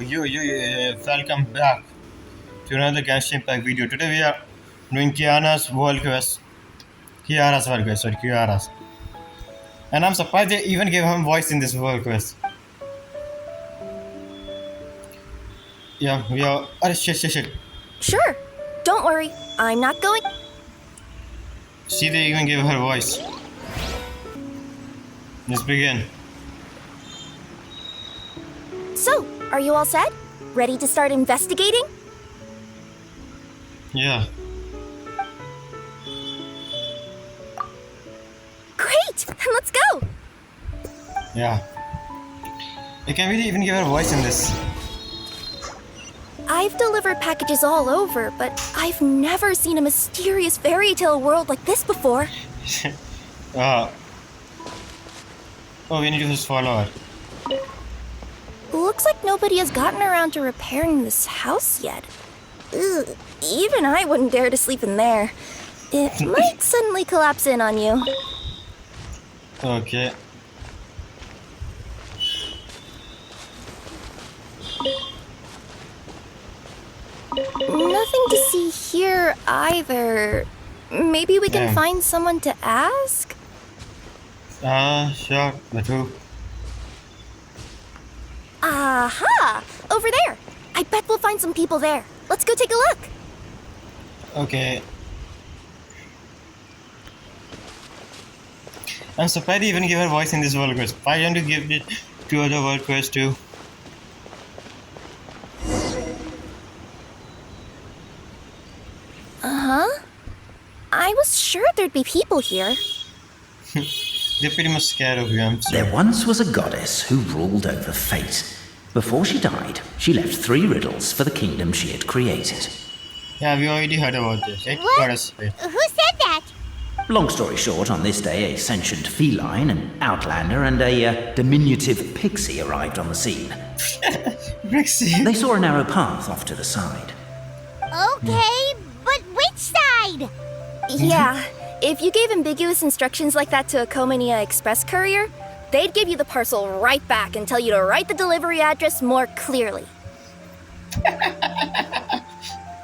Welcome back to another genshin pack video. Today we are doing Kiana's world quest. Kiara's world quest, sorry, Kiara's. And I'm surprised they even gave him voice in this world quest. Yeah, we are. Oh, shit. Sure. Don't worry. I'm not going. See, they even gave her voice. Let's begin. So, are you all set? Ready to start investigating? Yeah. Great! Then let's go! Yeah. They can really even give her voice in this. I've delivered packages all over, but I've never seen a mysterious fairy tale world like this before. uh, we need to just follow her. Looks like nobody has gotten around to repairing this house yet. Ugh, even I wouldn't dare to sleep in there. It might suddenly collapse in on you. Okay. Nothing to see here either. Maybe we can find someone to ask? Sure, but who? Aha! Over there! I bet we'll find some people there. Let's go take a look. Okay. I'm surprised they even give her voice in this world quest. Why don't you give it to other world quests too? Uh-huh. I was sure there'd be people here. They're pretty much scared of you, I'm sorry. There once was a goddess who ruled over fate. Before she died, she left 3 riddles for the kingdom she had created. Yeah, we already heard about this. Right? What? Who said that? Long story short, on this day, a sentient feline, an outlander, and a diminutive pixie arrived on the scene. Pixie. They saw a narrow path off to the side. Okay, but which side? Yeah, if you gave ambiguous instructions like that to a Komania Express courier, they'd give you the parcel right back and tell you to write the delivery address more clearly.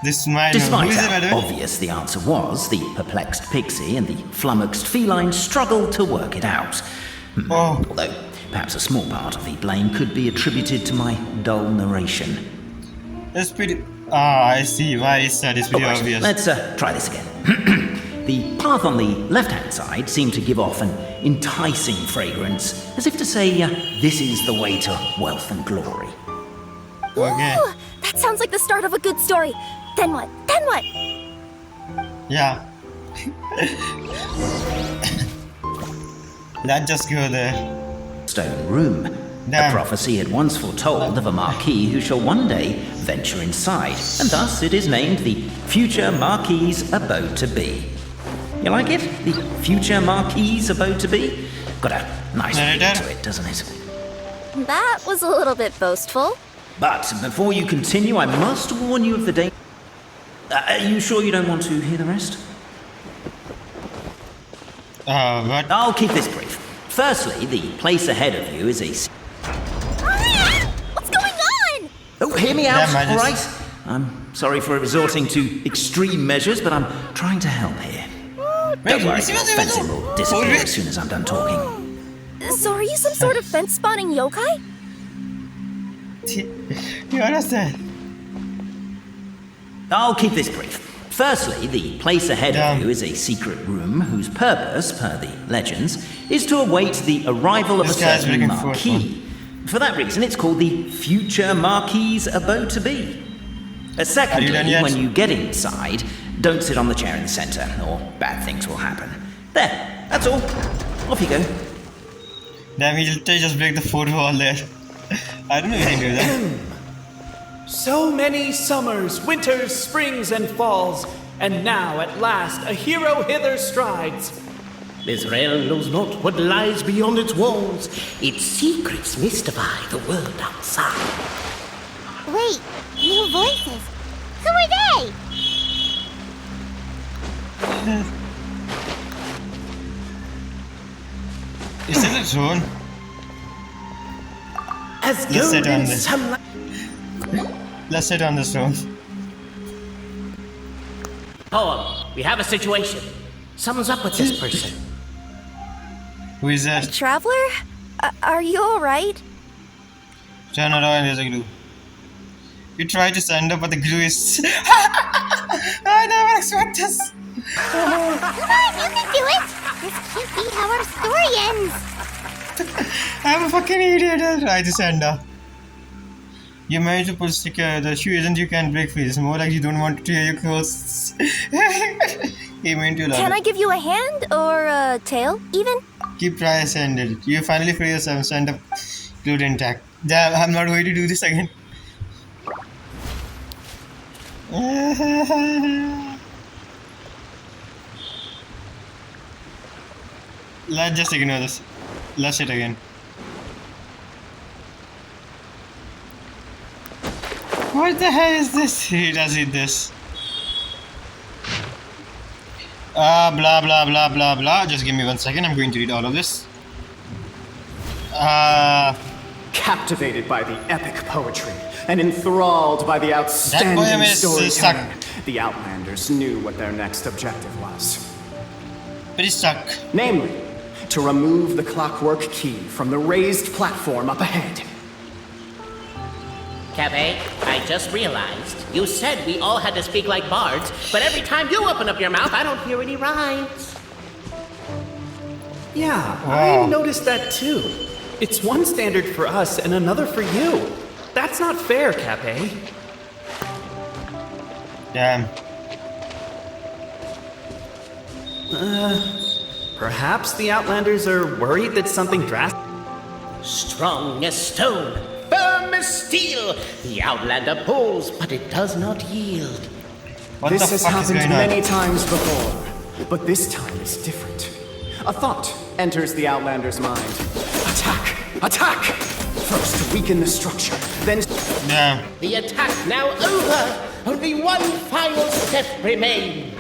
Despite how obvious the answer was, the perplexed pixie and the flummoxed feline struggled to work it out. Although, perhaps a small part of the blame could be attributed to my dull narration. That's pretty... I see why it's pretty obvious. Let's try this again. The path on the left-hand side seemed to give off an enticing fragrance, as if to say, this is the way to wealth and glory. Okay. Ooh, that sounds like the start of a good story. Then what? Then what? Yeah. Let's just go there. Stone room. Damn. A prophecy had once foretold of a marquis who shall one day venture inside, and thus it is named the future marquis's abode to be. You like it? The future marquis's abode to be? Got a nice feel to it, doesn't it? That was a little bit boastful. But before you continue, I must warn you of the danger. Are you sure you don't want to hear the rest? What? I'll keep this brief. Firstly, the place ahead of you is a... What's going on? Oh, hear me out, Yeah, all right? I'm sorry for resorting to extreme measures, but I'm trying to help here. Don't worry, fencing will disappear as soon as I'm done talking. So are you some sort of fence-spotting yokai? You understand? I'll keep this brief. Firstly, the place ahead of you is a secret room whose purpose, per the legends, is to await the arrival of a certain marquis. For that reason, it's called the future marquis's abode to be. Secondly, when you get inside, don't sit on the chair in the centre, or bad things will happen. There, that's all. Off you go. Damn, they just break the fourth wall there. I don't know if he knew that. So many summers, winters, springs, and falls, and now at last a hero hither strides. This realm knows not what lies beyond its walls. Its secrets mystify the world outside. Wait, new voices. Who are they? Is it a drone? As Let's sit golden on this. sunlight. Let's sit on the stone. Poem, we have a situation. Something's up with this person. Who is that? Traveler? Are you alright? Turn around, there's a glue. You try to stand up, but the glue is. I never expect this. Come on, you can do it! This can't be how our story ends! I'm a fucking idiot. I try to stand up. You managed to pull secure. The shoe isn't you can break free. It's more like you don't want to tear your clothes. He meant to love Can it. I give you a hand or a tail, even? Keep trying to end it. You finally free yourself, stand up, glued intact. Damn, I'm not going to do this again. Let's just ignore this. Let's hit again. What the hell is this? He does eat this. Blah blah blah blah blah. Just give me 1 second. I'm going to read all of this. Captivated by the epic poetry and enthralled by the That outstanding poem is storytelling, the Outlanders knew what their next objective was. pretty stuck. Namely, to remove the clockwork key from the raised platform up ahead. Cafe, I just realized you said we all had to speak like bards, but every time you open up your mouth, I don't hear any rhymes. Yeah, Wow. I noticed that too. It's one standard for us and another for you. That's not fair, Cafe. Damn. Perhaps the Outlanders are worried that something drastic. Strong as stone, firm as steel, the Outlander pulls, but it does not yield. What This the has fuck is happened going on? many times before, but this time is different. A thought enters the Outlander's mind. Attack! Attack! First weaken the structure, then Damn. The attack now over, only one final step remains.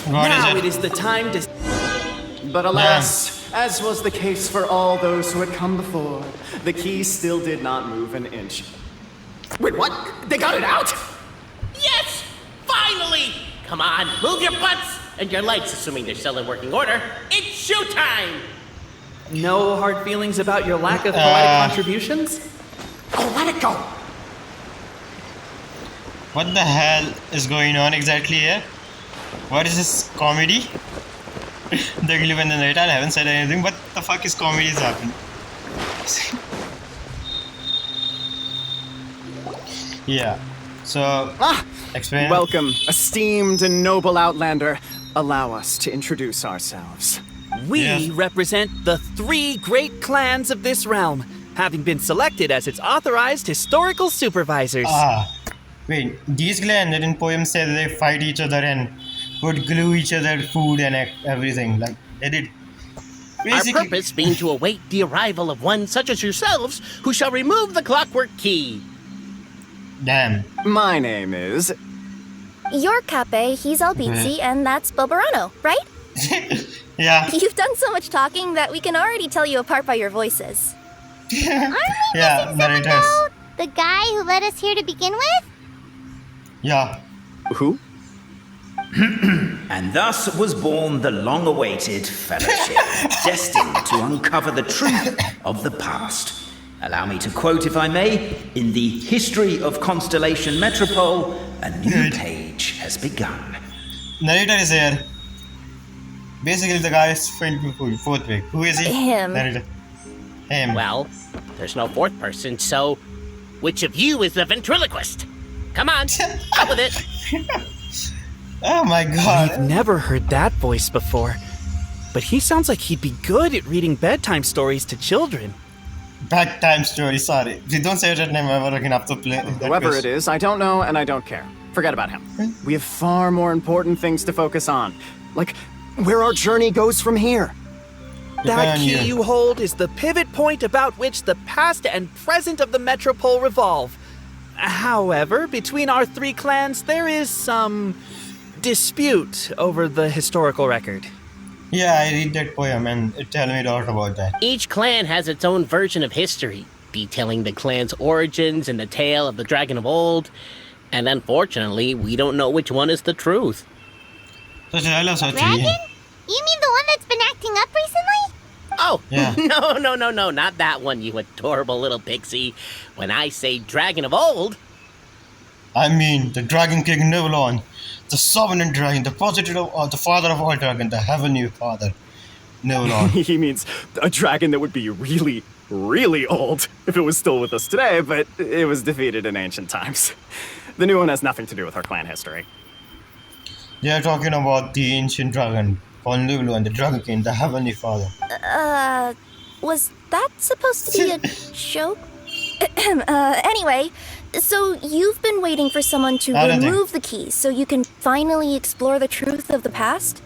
What now is it is the time to. But alas, as was the case for all those who had come before, the key still did not move an inch. Wait, what? They got it out? Yes! Finally! Come on, move your butts and your legs, assuming they're still in working order. It's showtime! No hard feelings about your lack of poetic contributions? Oh, let it go! What the hell is going on exactly here? What is this comedy? The glue and the night. I haven't said anything. What the fuck is comedy is happening? Yeah. So explain. Welcome, esteemed and noble Outlander. Allow us to introduce ourselves. We Yes. represent the 3 great clans of this realm, having been selected as its authorized historical supervisors. Wait. These clans that in poems say that they fight each other and would glue each other food and everything. Like they did. Our Basically, purpose being to await the arrival of one such as yourselves who shall remove the clockwork key. damn. My name is. You're Cape, he's Albizzi, and that's Bobarano, right? Yeah. You've done so much talking that we can already tell you apart by your voices. Yeah. Very nice. No, the guy who led us here to begin with? Yeah. Who? And thus was born the long-awaited fellowship, destined to uncover the truth of the past. Allow me to quote, if I may, in the history of Constellation Metropole, a new Good. page has begun. Narrator is here. Basically, the guy is fourth pick. Who is he? Him. Narrator. Him. Well, there's no fourth person, so which of you is the ventriloquist? Come on, up with it. Oh my We've god. never heard that voice before, but he sounds like he'd be good at reading bedtime stories to children. Bedtime story. Sorry. If you don't say that name, I'm looking up to play. Whoever it is, I don't know and I don't care. Forget about him. We have far more important things to focus on. Like, where our journey goes from here. That key you hold is the pivot point about which the past and present of the Metropole revolve. However, between our 3 clans, there is some dispute over the historical record. Yeah, I read that poem and it tells me a lot about that. Each clan has its own version of history. detailing the clan's origins and the tale of the dragon of old. And unfortunately, we don't know which one is the truth. Dragon? You mean the one that's been acting up recently? Oh, Yeah. no, not that one, you adorable little pixie. When I say dragon of old, I mean, the Dragon King Nivelon, the sovereign dragon, the positive of the father of all dragon, the heavenly father, Nivelon. He means a dragon that would be really, really old if it was still with us today, but it was defeated in ancient times. The new one has nothing to do with our clan history. They are talking about the ancient dragon called Nivelon, the Dragon King, the heavenly father. Was that supposed to be a joke? Anyway, so you've been waiting for someone to I don't remove the key so you can finally explore the truth of the past?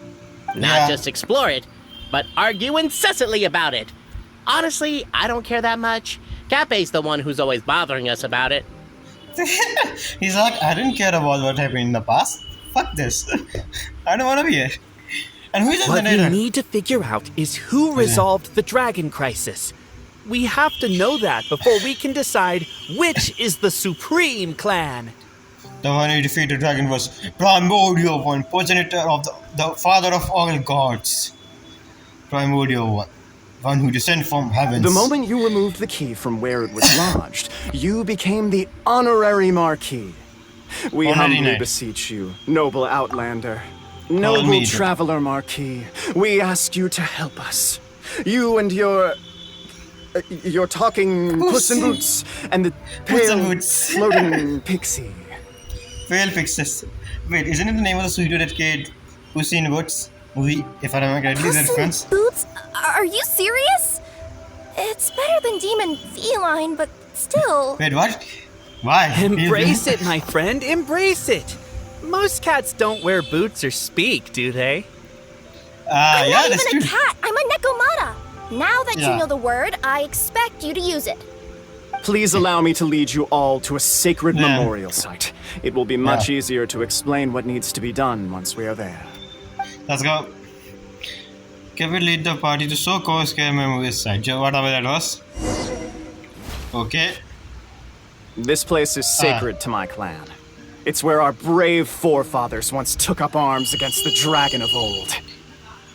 not just explore it, but argue incessantly about it. Honestly, I don't care that much. Cape's the one who's always bothering us about it. He's like, I didn't care about what happened in the past. Fuck this. I don't want to be here. And who is the What we narrator? need to figure out is who resolved the dragon crisis. We have to know that before we can decide which is the supreme clan. The one who defeated the dragon was Primordial One, progenitor of the father of all gods. Primordial One. One who descended from heavens. The moment you removed the key from where it was lodged, you became the honorary Marquis. We Honorary humbly knight. beseech you, noble Outlander, me noble the- traveler Marquis, we ask you to help us. You and your talking Puss in Boots and the Puss in pale Boots. floating pixie. Fail fixes. Wait, isn't it the name of the studio that kid Puss in Boots movie? If I remember correctly, is that Puss in reference? Boots? Are you serious? It's better than Demon Feline, but still. Wait, what? Why? Embrace it, my friend, embrace it. Most cats don't wear boots or speak, do they? I'm Yeah, not that's even true. a cat. I'm a Nekomata. Now that Yeah. you know the word, I expect you to use it. Please allow me to lead you all to a sacred Yeah. memorial site. It will be much Yeah. easier to explain what needs to be done once we are there. Let's go. Can we lead the party to so-called scare memory site? Whatever that was. Okay. This place is sacred to my clan. It's where our brave forefathers once took up arms against the dragon of old.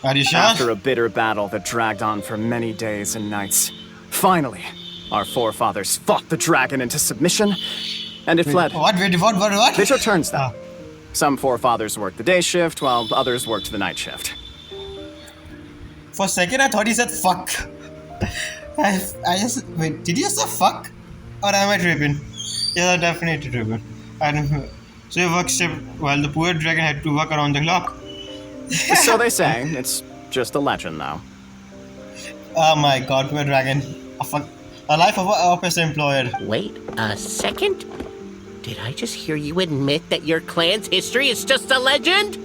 Are you sure? After a bitter battle that dragged on for many days and nights, finally, our forefathers fought the dragon into submission, and it fled. What? Wait, what? They took turns, though. Ah. Some forefathers worked the day shift, while others worked the night shift. For a second, I thought he said fuck. I just wait. Did you say fuck, or am I tripping? Yeah, I'm definitely tripping. I don't know. So you work shift while the poor dragon had to work around the clock. So they say. It's just a legend, though. Oh my god, poor dragon. A life of an office employer. Wait a second. Did I just hear you admit that your clan's history is just a legend?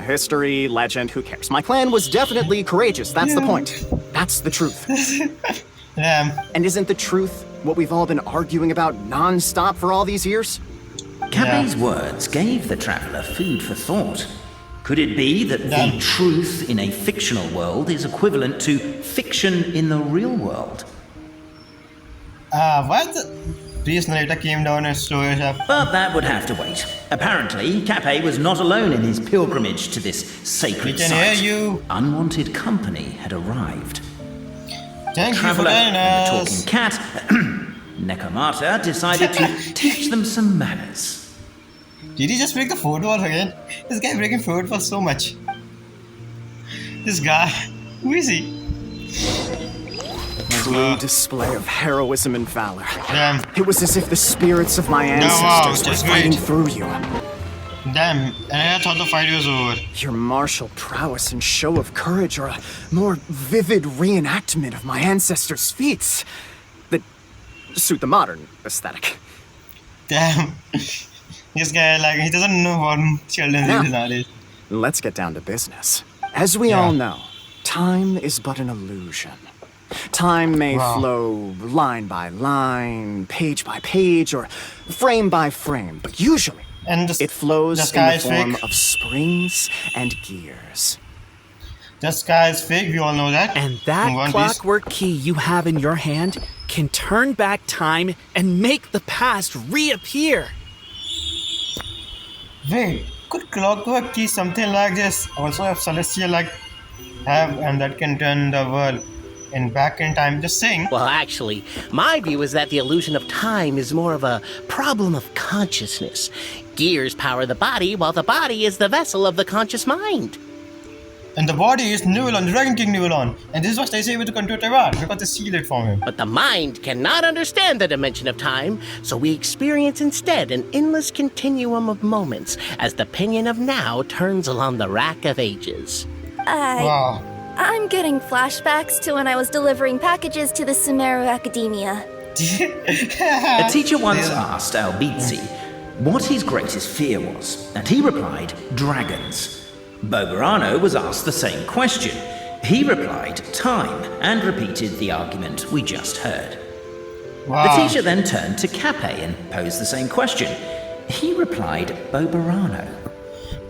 History, legend, who cares? My clan was definitely courageous, that's the point. That's the truth. Damn. And isn't the truth what we've all been arguing about non-stop for all these years? Cape's words gave the traveller food for thought. Could it be that Yeah. the truth in a fictional world is equivalent to fiction in the real world? Why the priest narrator came down and stole it up? But that would have to wait. Apparently, Cape was not alone in his pilgrimage to this sacred We can site. hear you. Unwanted company had arrived. Thank you for Traveller telling and the us. talking cat, Nekomata, decided to teach them some manners. Did he just break the fourth wall again? This guy breaking fourth wall so much. This guy, who is he? True display of heroism and valor. Damn, It was as if the spirits of my wow, ancestors that's were fighting great. through you. damn. And I thought the fight was over. Your martial prowess and show of courage are a more vivid reenactment of my ancestors' feats that suit the modern aesthetic. Damn. This guy, like, he doesn't know what children Yeah. is nowadays. Let's get down to business. As we Yeah. all know, time is but an illusion. Time may Wow. flow line by line, page by page, or frame by frame, but usually And it flows the in sky the is form fake. of springs and gears. The sky is fake, we all know that. And In that One Piece. clockwork key you have in your hand can turn back time and make the past reappear. Wait, could clockwork key something like this also have celestial like have and that can turn the world back in time? Just saying. Well, actually, my view is that the illusion of time is more of a problem of consciousness. Gears power the body, while the body is the vessel of the conscious mind. And the body is Nivellon, the Dragon King Nivellon. And this is what they say with the control Taiwan because they seal it from him. But the mind cannot understand the dimension of time, so we experience instead an endless continuum of moments as the pinion of now turns along the rack of ages. Wow. I'm getting flashbacks to when I was delivering packages to the Sumeru Academia. A teacher once asked Albizzi what his greatest fear was, and he replied, dragons. Bobarano was asked the same question. He replied, time, and repeated the argument we just heard. Wow. The teacher then turned to Cape and posed the same question. He replied, Bobarano.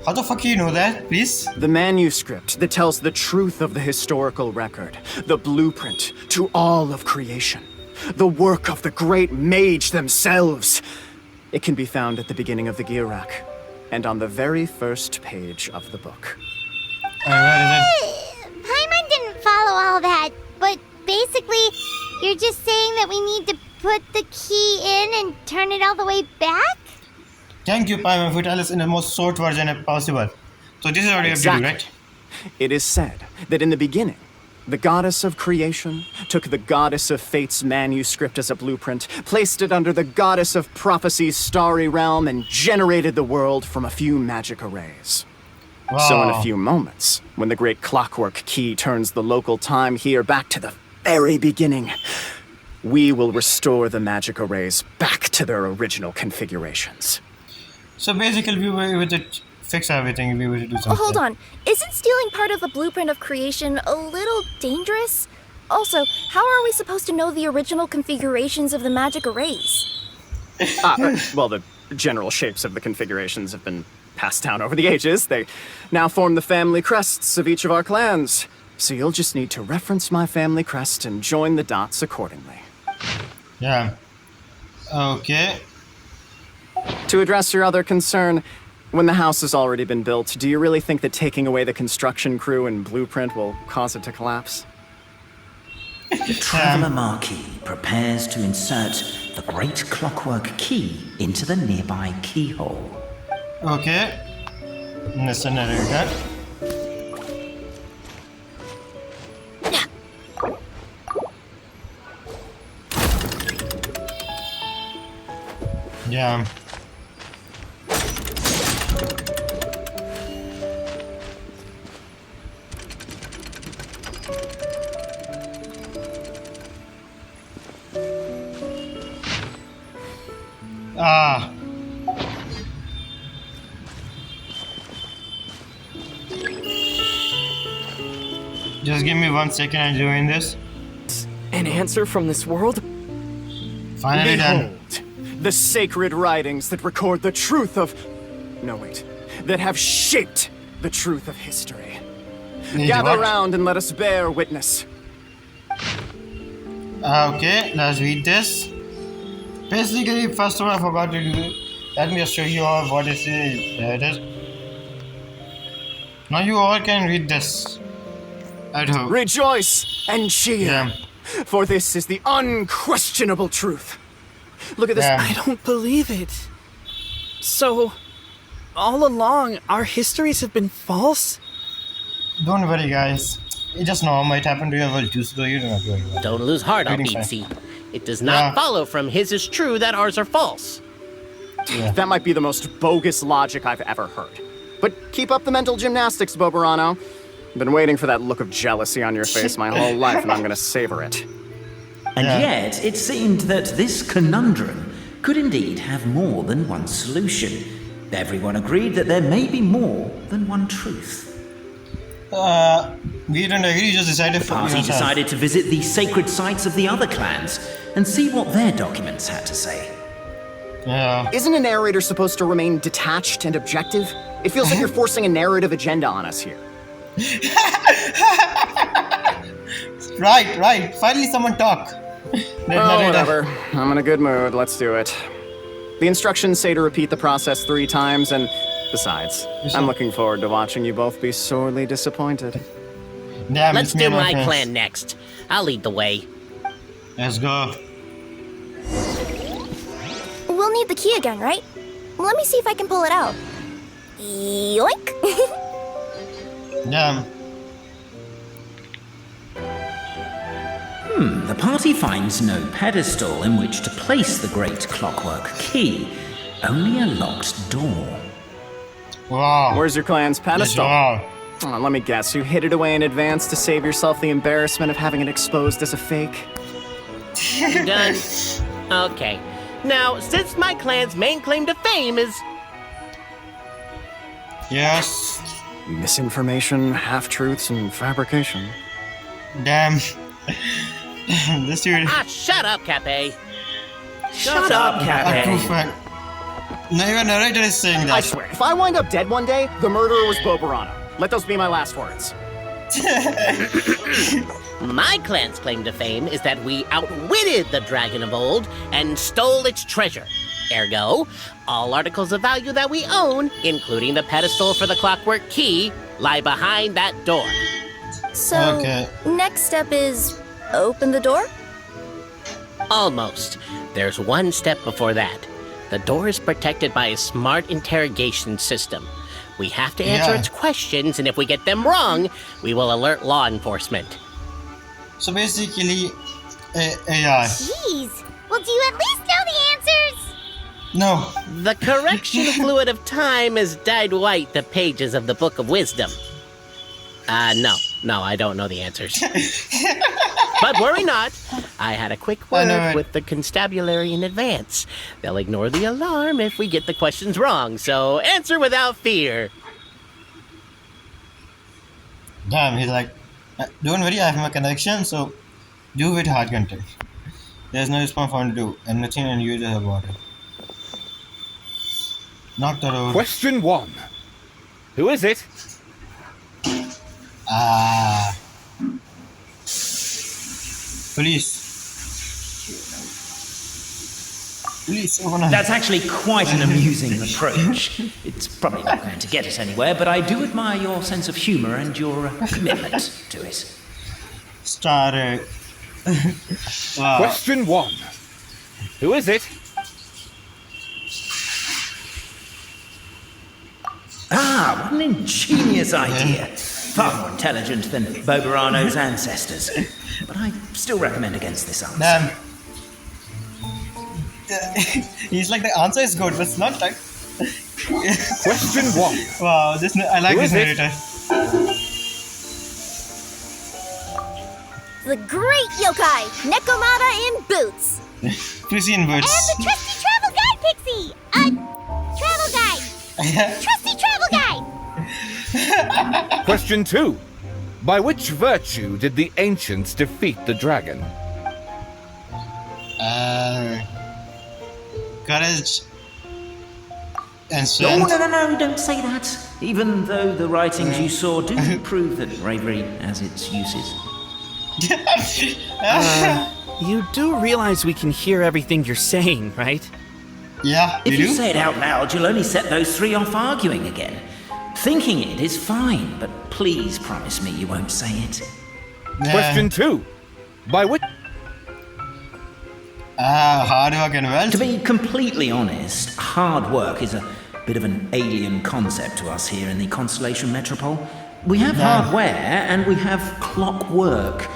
How the fuck you know that, please? The manuscript that tells the truth of the historical record, the blueprint to all of creation, the work of the great mage themselves. It can be found at the beginning of the Girac, and on the very first page of the book. Where is Paimon didn't follow all that, but basically, you're just saying that we need to put the key in and turn it all the way back? it? Thank you, Paimon, for telling us in the most short version possible. So this is what you have to do, right? It is said that in the beginning, the goddess of creation took the goddess of fate's manuscript as a blueprint, placed it under the goddess of prophecy's starry realm, and generated the world from a few magic arrays. Wow. So in a few moments, when the great clockwork key turns the local time here back to the very beginning, we will restore the magic arrays back to their original configurations. So basically, we were able to fix everything. We were to do something. Hold on. Isn't stealing part of the blueprint of creation a little dangerous? Also, how are we supposed to know the original configurations of the magic arrays? Well, the general shapes of the configurations have been passed down over the ages. They now form the family crests of each of our clans. So you'll just need to reference my family crest and join the dots accordingly. Yeah. Okay. To address your other concern, when the house has already been built, do you really think that taking away the construction crew and blueprint will cause it to collapse? The Traveller Marquis prepares to insert the great clockwork key into the nearby keyhole. Okay. Mr. Narrator. Yeah. Ah. Just give me 1 second, I'm doing this. An answer from this world? Finally done. Behold, the sacred writings that record the truth of... No, wait. That have shaped the truth of history. Gather round and let us bear witness. Okay, let's read this. Basically, first of all, I forgot to do. Let me just show you all what it is. There it is. Now you all can read this at home. Rejoice and cheer, Yeah. for this is the unquestionable truth. Look at this. Yeah. I don't believe it. So, all along, our histories have been false? Don't worry, guys. It just now might happen to your world too, so you don't have to worry about it. Don't lose heart, Reading Albizzi. It does not Yeah. follow from his is true that ours are false. That might be the most bogus logic I've ever heard. But keep up the mental gymnastics, Bobarano. Been waiting for that look of jealousy on your face my whole life, and I'm gonna savor it. And Yeah. yet, it seemed that this conundrum could indeed have more than one solution. Everyone agreed that there may be more than one truth. We don't agree, you just decided The for party yourself. decided to visit the sacred sites of the other clans and see what their documents had to say. Yeah. Isn't a narrator supposed to remain detached and objective? It feels like you're forcing a narrative agenda on us here. Right. Finally, someone talk. Oh, whatever. I'm in a good mood. Let's do it. The instructions say to repeat the process 3 times, and besides, I'm looking forward to watching you both be sorely disappointed. Damn, Let's it's me do and my friends. clan next. I'll lead the way. Let's go. We'll need the key again, right? Let me see if I can pull it out. Yoink! Damn. The party finds no pedestal in which to place the great clockwork key, only a locked door. Wow. Where's your clan's pedestal? Wow. Oh, let me guess, you hid it away in advance to save yourself the embarrassment of having it exposed as a fake? Done. Okay. Now, since my clan's main claim to fame is... Yes. Misinformation, half-truths, and fabrication. Damn. This dude. Ah, shut up, Cape. Shut up, A Cafe. true fact. No, even narrator is saying that. I swear, if I wind up dead one day, the murderer was Bobarano. Let those be my last words. My clan's claim to fame is that we outwitted the dragon of old and stole its treasure. Ergo, all articles of value that we own, including the pedestal for the clockwork key, lie behind that door. So, Okay. next step is open the door? Almost. There's one step before that. The door is protected by a smart interrogation system. We have to answer Yeah. its questions, and if we get them wrong, we will alert law enforcement. So basically, AI. Jeez. Well, do you at least know the answers? No. The correction fluid of time has dyed white the pages of the Book of Wisdom. No, I don't know the answers. But worry not. I had a quick I know word it. with the constabulary in advance. They'll ignore the alarm if we get the questions wrong, so answer without fear. Damn, he's like, don't worry, I have my connection, so do with hard content. There's no response found to do, and nothing unusual about it. Knock the door. Question 1. Who is it? Police. Police, open up. That's actually quite an amusing approach. It's probably not going to get us anywhere, but I do admire your sense of humor and your commitment to it. Started. Wow. Question 1. Who is it? Ah, what an ingenious idea. Far more intelligent than Bobarano's ancestors. But I still recommend against this answer. Damn. He's like, the answer is good, but it's not right. Question 1. Wow, I like Who this is it? narrator. The great yokai, Nekomata in boots. Precision words. And the trusty travel guide, Pixie! Travel guide! Trusty travel guide! Question 2. By which virtue did the ancients defeat the dragon? Courage and No, strength. no, don't say that. Even though the writings you saw do prove that bravery has its uses. You do realize we can hear everything you're saying, right? Yeah, If you do? say it out loud, you'll only set those 3 off arguing again. Thinking it is fine, but please promise me you won't say it. Question 2. By which... Hard work and wealth. To be completely honest, hard work is a bit of an alien concept to us here in the Constellation Metropole. We have hardware and we have clockwork,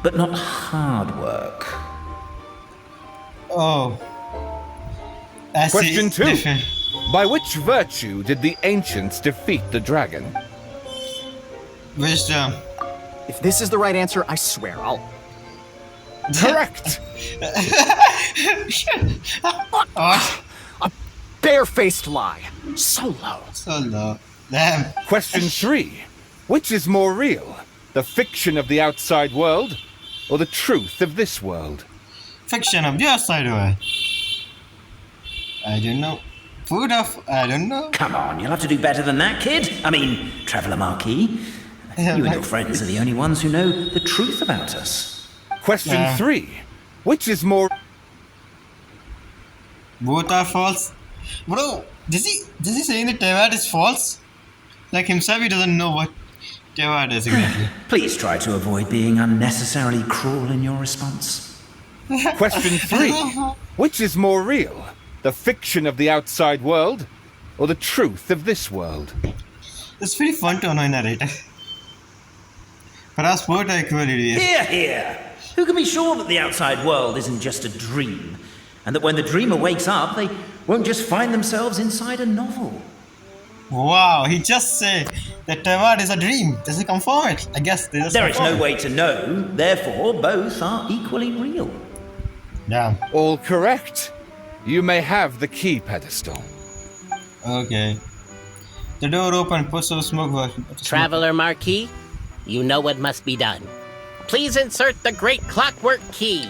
but not hard work. Oh. I see. Question 2. Different. By which virtue did the ancients defeat the dragon? Wisdom. If this is the right answer, I swear I'll... Correct! Oh, Barefaced lie. So low. so low. Damn. Question 3. Which is more real? The fiction of the outside world or the truth of this world? Fiction of the outside world. I don't know. Food of, I don't know. Come on, you'll have to do better than that, kid. I mean, Traveller Marquis. You and your friends are the only ones who know the truth about us. Question 3. Which is more... Both are false. Bro, does he saying that Tewad is false? Like himself, he doesn't know what Tewad is exactly. Please try to avoid being unnecessarily cruel in your response. Question 3. Which is more real? The fiction of the outside world or the truth of this world? It's very fun to annoy a narrator. Perhaps both are equally real. Hear, hear! Who can be sure that the outside world isn't just a dream? And that when the dreamer wakes up, they won't just find themselves inside a novel? Wow, he just said that Tewad is a dream. Does he confirm it? I guess they just There is confirm no way to know, therefore both are equally real. Damn. All correct. You may have the key pedestal. Okay. The door open, put some smoke. Traveler Marquis, you know what must be done. Please insert the great clockwork key.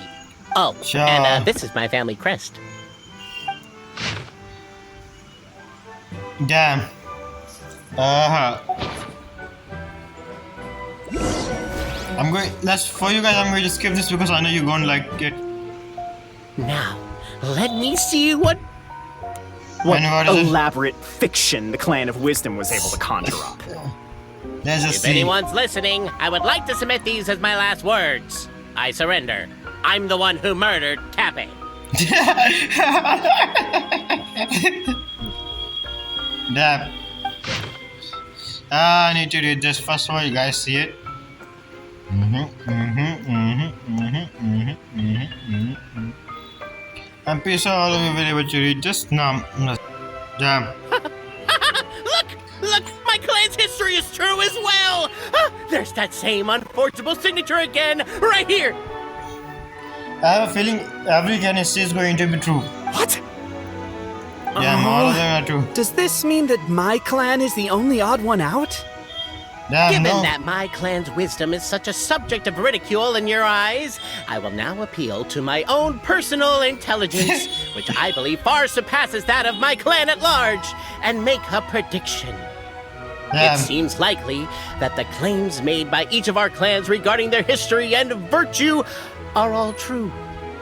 Oh, Sure. and this is my family crest. Damn. I'm going. For you guys. I'm going to skip this because I know you're going to like it. Now, let me see what... What And what is it? elaborate fiction the Clan of Wisdom was able to conjure up. Let's just If see. anyone's listening, I would like to submit these as my last words. I surrender. I'm the one who murdered Cappe. Damn. I need to read this first one. You guys see it? I'm pretty sure all of you will be able to read this now. Damn. Look! My clan's history is true as well! Ah, there's that same unforgeable signature again, right here! I have a feeling every chemistry is going to be true. What? Damn, all of them are true. Does this mean that my clan is the only odd one out? Damn, Given no. that my clan's wisdom is such a subject of ridicule in your eyes, I will now appeal to my own personal intelligence, which I believe far surpasses that of my clan at large, and make a prediction. Damn. It seems likely that the claims made by each of our clans regarding their history and virtue are all true.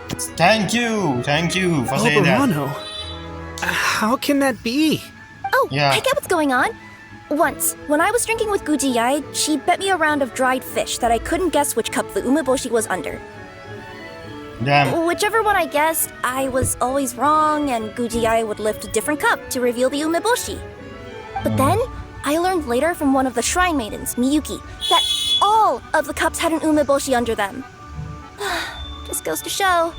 Thank you for saying that. Oberano? How can that be? Oh, Yeah. I get what's going on. Once, when I was drinking with Gujiyai, she bet me a round of dried fish that I couldn't guess which cup the umeboshi was under. Damn. Whichever one I guessed, I was always wrong, and Gujiyai would lift a different cup to reveal the umeboshi. But then, I learned later from one of the shrine maidens, Miyuki, that all of the cups had an umeboshi under them. Just goes to show,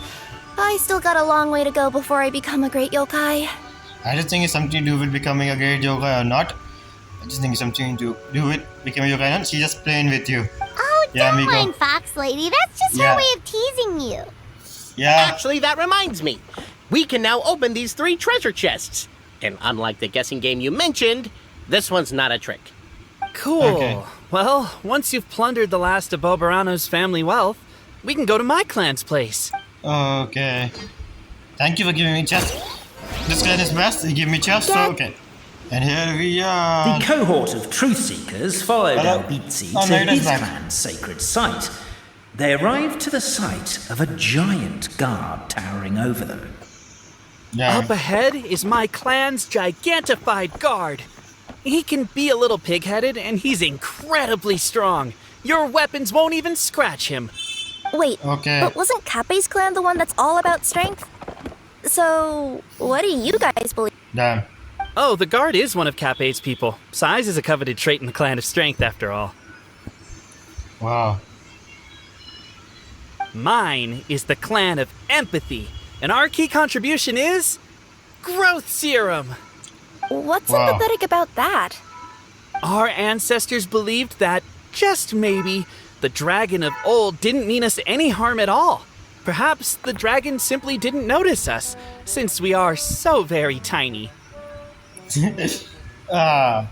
I still got a long way to go before I become a great yokai. I just think it's something to do with becoming a great yokai or not. I just think it's something to do with becoming a yokai. And she's just playing with you. Oh, Yeah, don't Miko. mind Fox Lady. That's just Yeah. her way of teasing you. Yeah. Actually, that reminds me. We can now open these 3 treasure chests. And unlike the guessing game you mentioned, this one's not a trick. Cool. Okay. Well, once you've plundered the last of Oberano's family wealth, we can go to my clan's place. Okay. Thank you for giving me chest. This guy is best. He gave me chest. So okay. And here we are. The cohort of truth seekers followed Hello? Albizzi Oh, to no, it is his back. clan's sacred site. They arrived to the site of a giant guard towering over them. Yeah. Up ahead is my clan's gigantified guard. He can be a little pig-headed, and he's incredibly strong. Your weapons won't even scratch him. Wait, Okay. but wasn't Kappe's clan the one that's all about strength? So, what do you guys believe? Damn. Oh, the guard is one of Kappe's people. Size is a coveted trait in the clan of strength, after all. Wow. Mine is the clan of empathy, and our key contribution is growth serum. What's Wow. sympathetic about that? Our ancestors believed that, just maybe, the dragon of old didn't mean us any harm at all. Perhaps the dragon simply didn't notice us, since we are so very tiny. I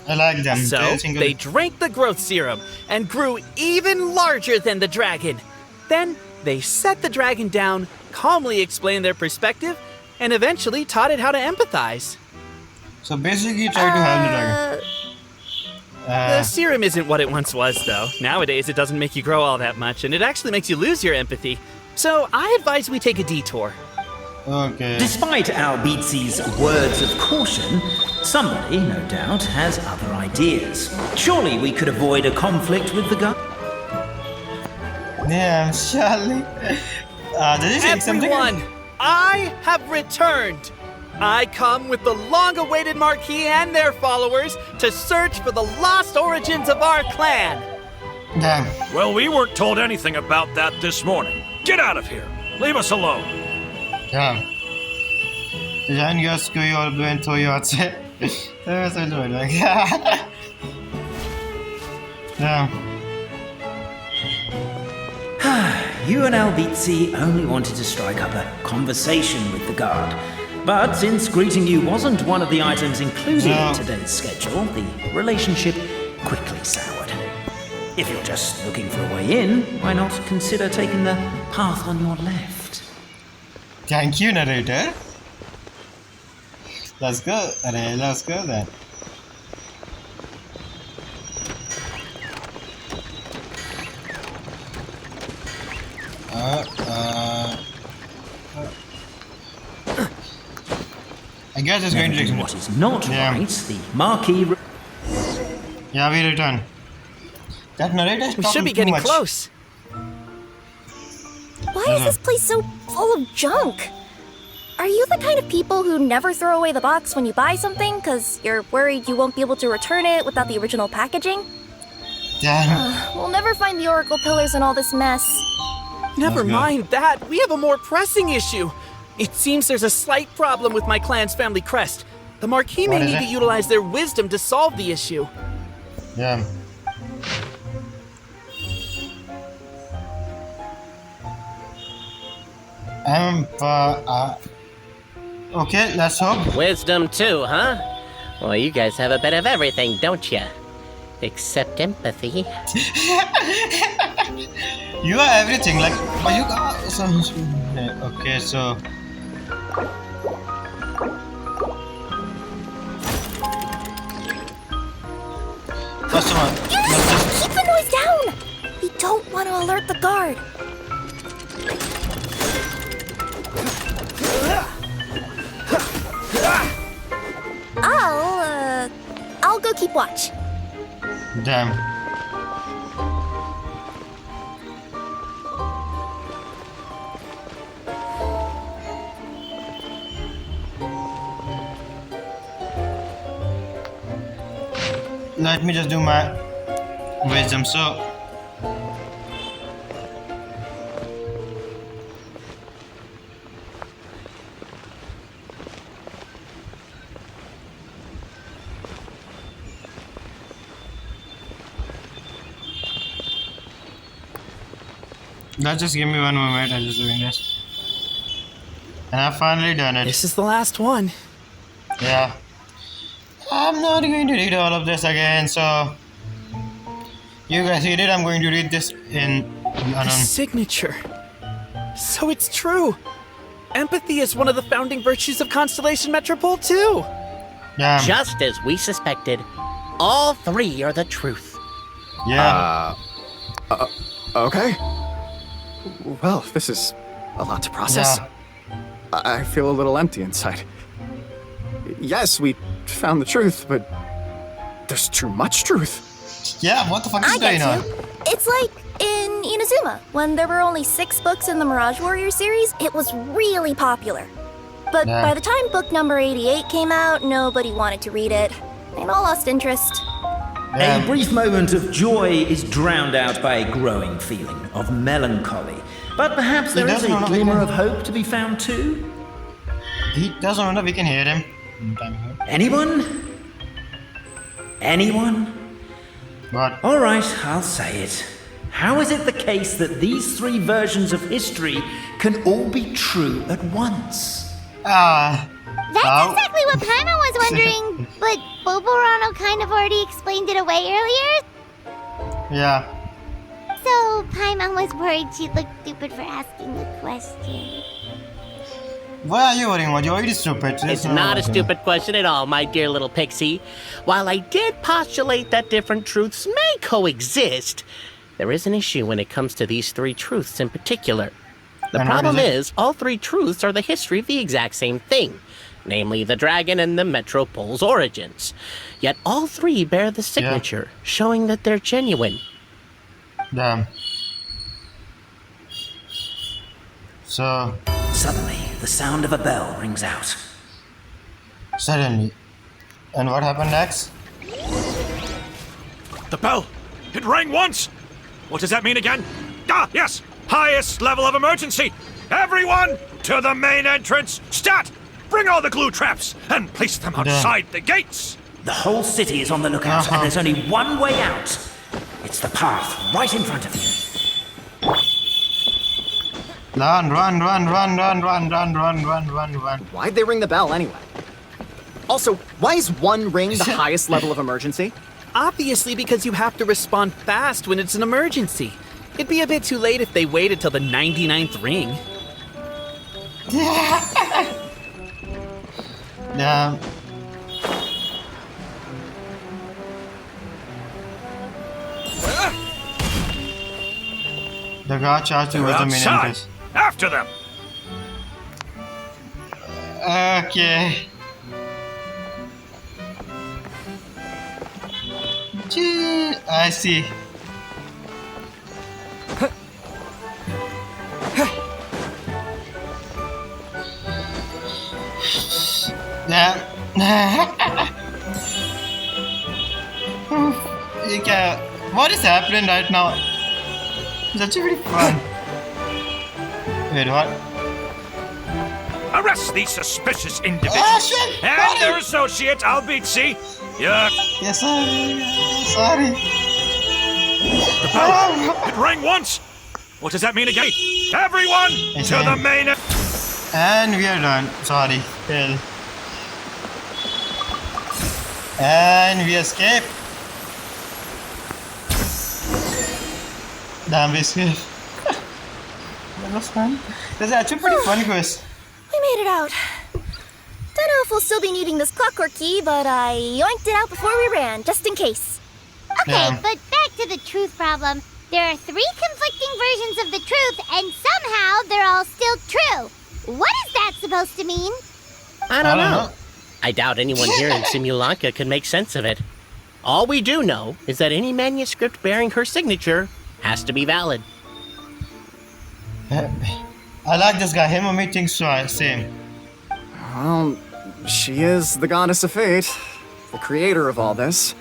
like them. So, they drank the growth serum and grew even larger than the dragon. Then, they set the dragon down, calmly explained their perspective, and eventually taught it how to empathize. So basically, try to help the dragon. The serum isn't what it once was, though. Nowadays, it doesn't make you grow all that much, and it actually makes you lose your empathy. So I advise we take a detour. Okay. Despite Albizi's words of caution, somebody, no doubt, has other ideas. Surely we could avoid a conflict with the guard. Damn, Charlie. Did he say something? Everyone, I have returned. I come with the long-awaited Marquis and their followers to search for the lost origins of our clan. Damn. Well, we weren't told anything about that this morning. Get out of here. Leave us alone. Damn. Can you just go your way into your set? That's a little like. Damn. You and Albizi only wanted to strike up a conversation with the guard. But since greeting you wasn't one of the items included in today's schedule, the relationship quickly soured. If you're just looking for a way in, why not consider taking the path on your left? Thank you, narrator. Let's go. Let's go then. I guess it's going to take what is not right. The Marquis. Yeah, we return. That narrator is We should be getting close. Why is this place so full of junk? Are you the kind of people who never throw away the box when you buy something because you're worried you won't be able to return it without the original packaging? Yeah. We'll never find the Oracle pillars in all this mess. Never mind that. We have a more pressing issue. It seems there's a slight problem with my clan's family crest. The Marquis may need to utilize their wisdom to solve the issue. Yeah. Okay, let's hope. Wisdom too, huh? Well, you guys have a bit of everything, don't you? Except empathy. You are everything, like, but you got some. Okay, so. First of all, let's just. Keep the noise down! We don't want to alert the guard. I'll go keep watch. Damn. Let me just do my wisdom. So. Just give me one moment. I'm just doing this. And I've finally done it. This is the last one. Yeah. I'm not going to read all of this again, so. You guys read it. I'm going to read this in. The signature. So it's true. Empathy is one of the founding virtues of Constellation Metropole, too. Yeah. Just as we suspected, all three are the truth. Yeah. Okay. Well, this is a lot to process. Yeah. I feel a little empty inside. Yes, we found the truth, but there's too much truth. Yeah, what the fuck is I going get on? you. It's like in Inazuma, when there were only 6 books in the Mirage Warrior series, it was really popular. But by the time book number 88 came out, nobody wanted to read it. They all lost interest. A brief moment of joy is drowned out by a growing feeling of melancholy. But perhaps there is a glimmer of hope to be found too? He doesn't know, we can hear him. Anyone? Anyone? What? Alright, I'll say it. How is it the case that these 3 versions of history can all be true at once? That's exactly what Paimon was wondering, but Boborano kind of already explained it away earlier. Yeah. So Paimon was worried she'd look stupid for asking the question. Why are you worrying about it? It is stupid. It's not a stupid question at all, my dear little pixie. While I did postulate that different truths may coexist, there is an issue when it comes to these three truths in particular. The problem is, all three truths are the history of the exact same thing, namely the dragon and the Metropole's origins. Yet all three bear the signature, showing that they're genuine. Damn. So... Suddenly, the sound of a bell rings out. Suddenly. And what happened next? The bell! It rang once! What does that mean again? Ah, yes! Highest level of emergency! Everyone to the main entrance! Stat! Bring all the glue traps and place them outside the gates! The whole city is on the lookout, and there's only one way out. It's the path right in front of you. Run. Why'd they ring the bell anyway? Also, why is one ring the highest level of emergency? Obviously because you have to respond fast when it's an emergency. It'd be a bit too late if they waited till the 99th ring. Yeah. The guard charged you with the main entrance. After them! Okay. I see. Yeah. What is happening right now? It's actually pretty fun. Wait, what? Arrest these suspicious individuals and their associate, Albizzi. Yeah. Yes, sorry. The bell. It rang once. What does that mean again? Everyone to the main. And we are done. Sorry. Hell. And we escape. Damn, we escaped. That was fun. That's actually pretty fun quest. We made it out. Don't know if we'll still be needing this clockwork key, but I yoinked it out before we ran, just in case. Okay, but back to the truth problem. There are three conflicting versions of the truth, and somehow they're all still true. What is that supposed to mean? I don't know. I doubt anyone here in Simulanka can make sense of it. All we do know is that any manuscript bearing her signature has to be valid. I like this guy. Him and me think so. Same. Well, she is the goddess of fate, the creator of all this.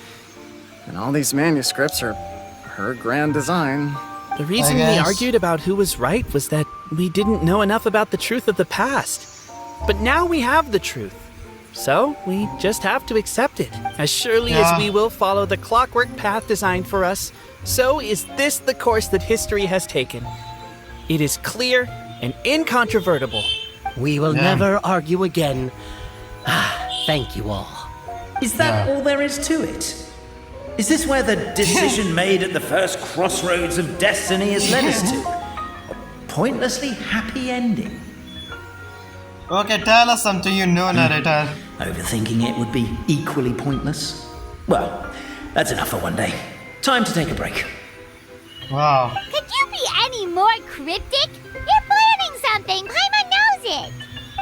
And all these manuscripts are her grand design. The reason we argued about who was right was that we didn't know enough about the truth of the past. But now we have the truth. So we just have to accept it. As surely as we will follow the clockwork path designed for us, so is this the course that history has taken. It is clear and incontrovertible. We will never argue again. Thank you all. Is that all there is to it? Is this where the decision made at the first crossroads of destiny has led us to? A pointlessly happy ending? Okay, tell us something you know, narrator. Overthinking it would be equally pointless. Well, that's enough for one day. Time to take a break. Wow. Could you be any more cryptic? You're planning something. Paimon knows it.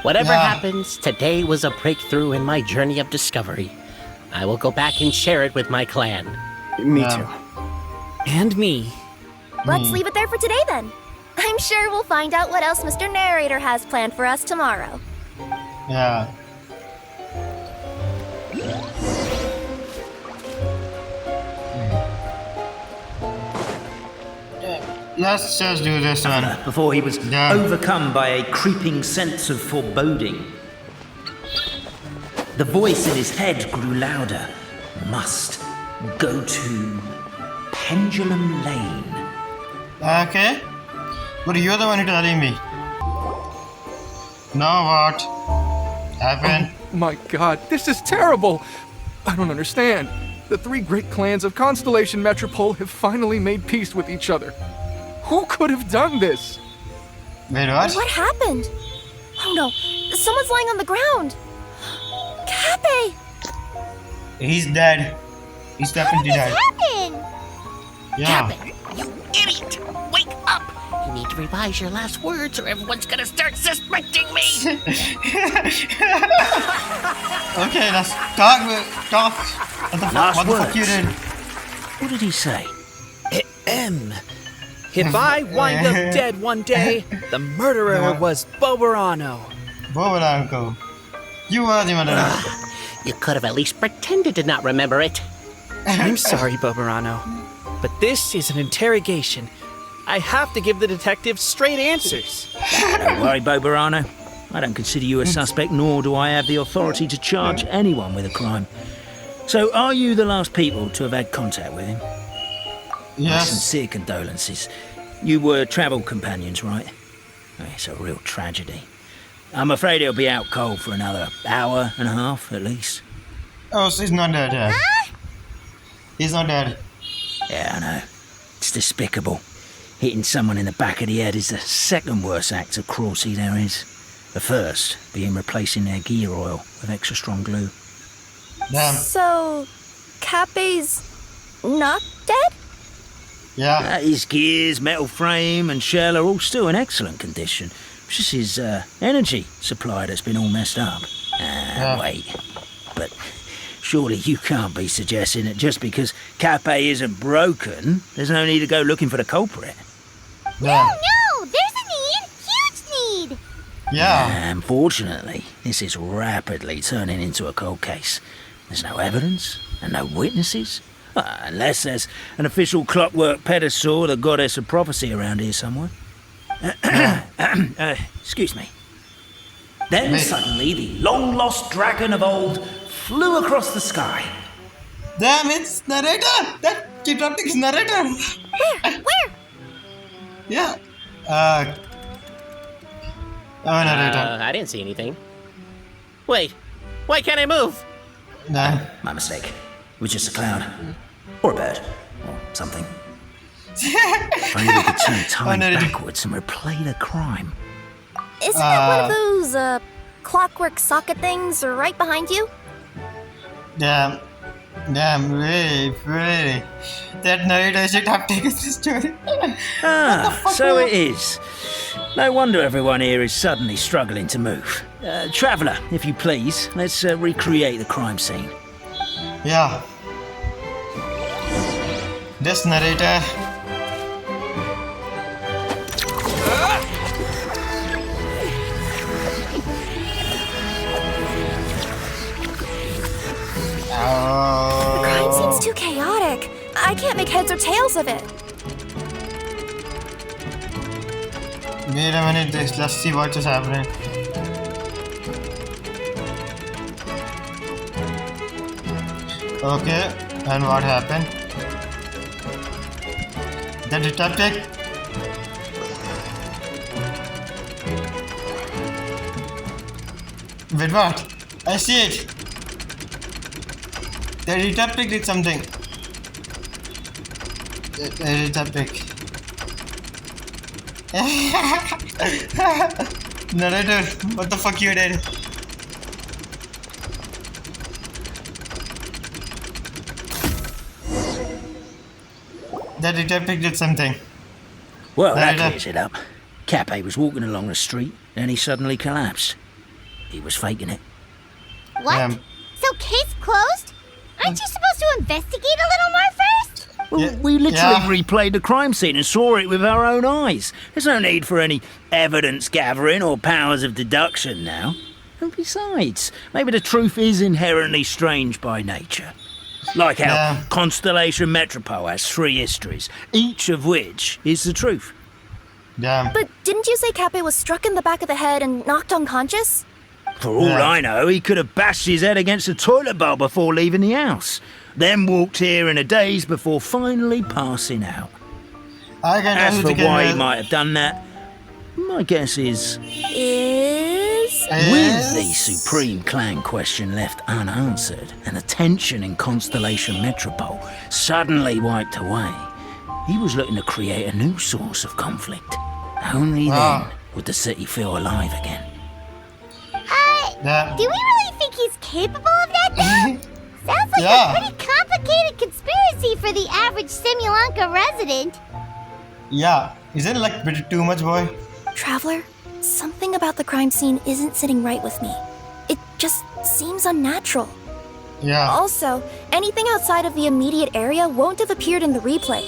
Whatever happens, today was a breakthrough in my journey of discovery. I will go back and share it with my clan. Me too. And me. Let's leave it there for today then. I'm sure we'll find out what else Mr. Narrator has planned for us tomorrow. Yeah. Let's just do this one. Before he was overcome by a creeping sense of foreboding. The voice in his head grew louder. Must go to Pendulum Lane. Okay. But you're the one who's telling me. Now what happened? Oh my god, this is terrible! I don't understand. The three great clans of Constellation Metropole have finally made peace with each other. Who could have done this? Wait, what? What happened? Oh no, Someone's lying on the ground. Cappe! He's dead. He's definitely dead. What happened? Yeah. Captain, you idiot! Wake up! You need to revise your last words or everyone's gonna start suspecting me! Okay, let's talk. Talk. What the fuck you did? What did he say? If I wind up dead one day, the murderer was Boberano. Boberanko. You were the murderer. You could have at least pretended to not remember it. I'm sorry, Boberano, but this is an interrogation. I have to give the detective straight answers. Don't worry, Boberano. I don't consider you a suspect, nor do I have the authority to charge anyone with a crime. So, are you the last people to have had contact with him? My Yes. sincere condolences. You were travel companions, right? It's a real tragedy. I'm afraid he'll be out cold for another hour and a half, at least. Oh, so he's not dead yet. He's not dead. Yeah, I know. It's despicable. Hitting someone in the back of the head is the second worst act of cruelty there is. The first being replacing their gear oil with extra strong glue. Damn. So, Cappe's not dead? Yeah. His gears, metal frame and shell are all still in excellent condition. It's just his energy supply that's been all messed up. Wait. But surely you can't be suggesting that just because Cappe isn't broken, there's no need to go looking for the culprit. Damn. No, there's a need. Huge need. Yeah. Unfortunately, this is rapidly turning into a cold case. There's no evidence and no witnesses. Unless there's an official clockwork pedestal, the goddess of prophecy around here somewhere. Excuse me. Then suddenly the long-lost dragon of old flew across the sky. Damn, it's narrator. That Kirara is narrator. Where? Yeah. Narrator. I didn't see anything. Wait, why can't I move? Nah. My mistake. It was just a cloud. Or a bird. Or something. If only we could turn time backwards and replay the crime. Isn't it one of those, clockwork socket things right behind you? Damn. Damn, really. That narrator should have taken this story. So it is. No wonder everyone here is suddenly struggling to move. Traveller, if you please, let's recreate the crime scene. Yeah. This narrator. The crime seems too chaotic. I can't make heads or tails of it. Wait a minute, let's see what is happening. Okay, and what happened? The detective. Wait, what? I see it. The detective did something. The detective. Narrator, what the fuck you did? The detective did something. Well, that Narrator. clears it up. Cappe was walking along the street, and he suddenly collapsed. He was faking it. What? So case closed? Aren't you supposed to investigate a little more first? Well, Yeah, we literally yeah. replayed the crime scene and saw it with our own eyes. There's no need for any evidence gathering or powers of deduction now. And besides, maybe the truth is inherently strange by nature. Like how Yeah. Constellation Metropole has 3 histories, each of which is the truth. Damn. But didn't you say Cappe was struck in the back of the head and knocked unconscious? For all Yeah. I know, he could have bashed his head against a toilet bowl before leaving the house, then walked here in a daze before finally passing out. I can As also for begin why he with- might have done that, my guess is with the Supreme Clan question left unanswered and the tension in Constellation Metropole suddenly wiped away, he was looking to create a new source of conflict. Only then would the city feel alive again. Yeah. Do we really think he's capable of that, though? Sounds like Yeah. a pretty complicated conspiracy for the average Simulanka resident. Yeah. Isn't it like pretty too much, boy? Traveler, something about the crime scene isn't sitting right with me. It just seems unnatural. Yeah. Also, anything outside of the immediate area won't have appeared in the replay.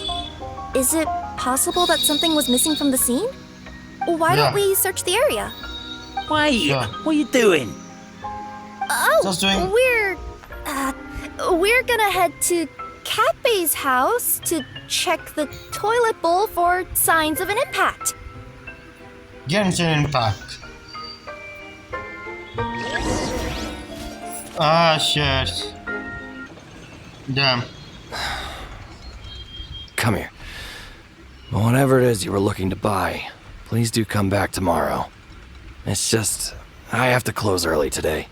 Is it possible that something was missing from the scene? Why don't we search the area? Wait, Sure. what are you doing? Oh, Just doing- we're gonna head to Katbei's house to check the toilet bowl for signs of an impact. Genshin Impact. Ah, shit. Damn. Come here. Whatever it is you were looking to buy, please do come back tomorrow. It's just, I have to close early today.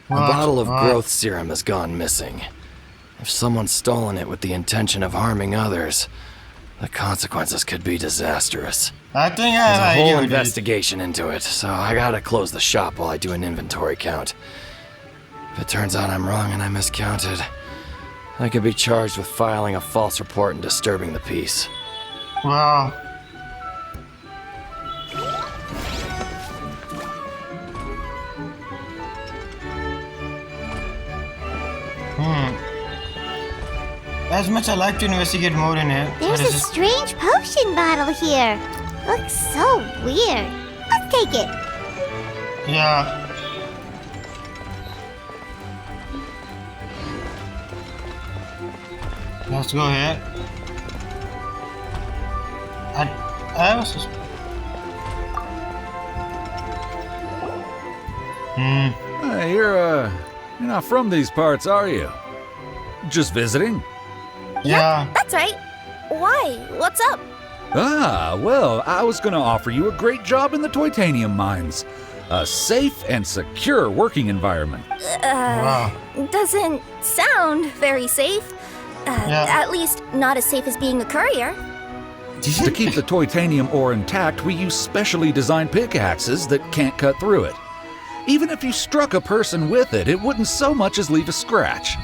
A bottle of growth serum has gone missing. If someone's stolen it with the intention of harming others, the consequences could be disastrous. I think There's a I whole do investigation into it, so I gotta close the shop while I do an inventory count. If it turns out I'm wrong and I miscounted, I could be charged with filing a false report and disturbing the peace. Wow. As much I like to investigate more in here. There's a strange potion bottle here. Looks so weird. Let's take it. Yeah. Let's go here. I was. You're not from these parts, are you? Just visiting? Yeah. That's right. Why? What's up? Ah, well, I was gonna offer you a great job in the Titanium mines. A safe and secure working environment. Wow. Doesn't sound very safe. At least not as safe as being a courier. To keep the titanium ore intact, we use specially designed pickaxes that can't cut through it. Even if you struck a person with it, it wouldn't so much as leave a scratch.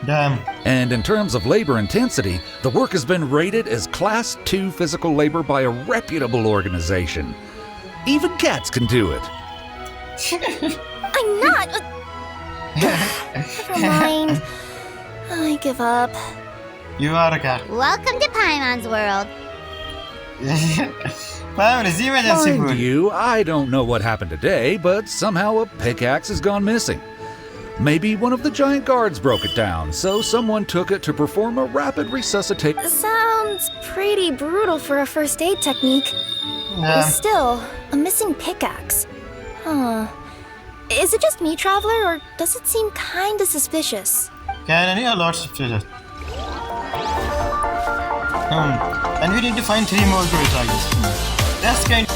Damn. And in terms of labor intensity, the work has been rated as Class 2 physical labor by a reputable organization. Even cats can do it. I'm not. Never mind. I give up. You are a cat. Welcome to Paimon's world. Mind you, I don't know what happened today, but somehow a pickaxe has gone missing. Maybe one of the giant guards broke it down, so someone took it to perform a rapid resuscitation. Sounds pretty brutal for a first aid technique. Yeah. Still, a missing pickaxe. Huh. Is it just me, Traveler, or does it seem kinda suspicious? Can I need a lot of treasure? And we need to find 3 more tools, I guess. That's kind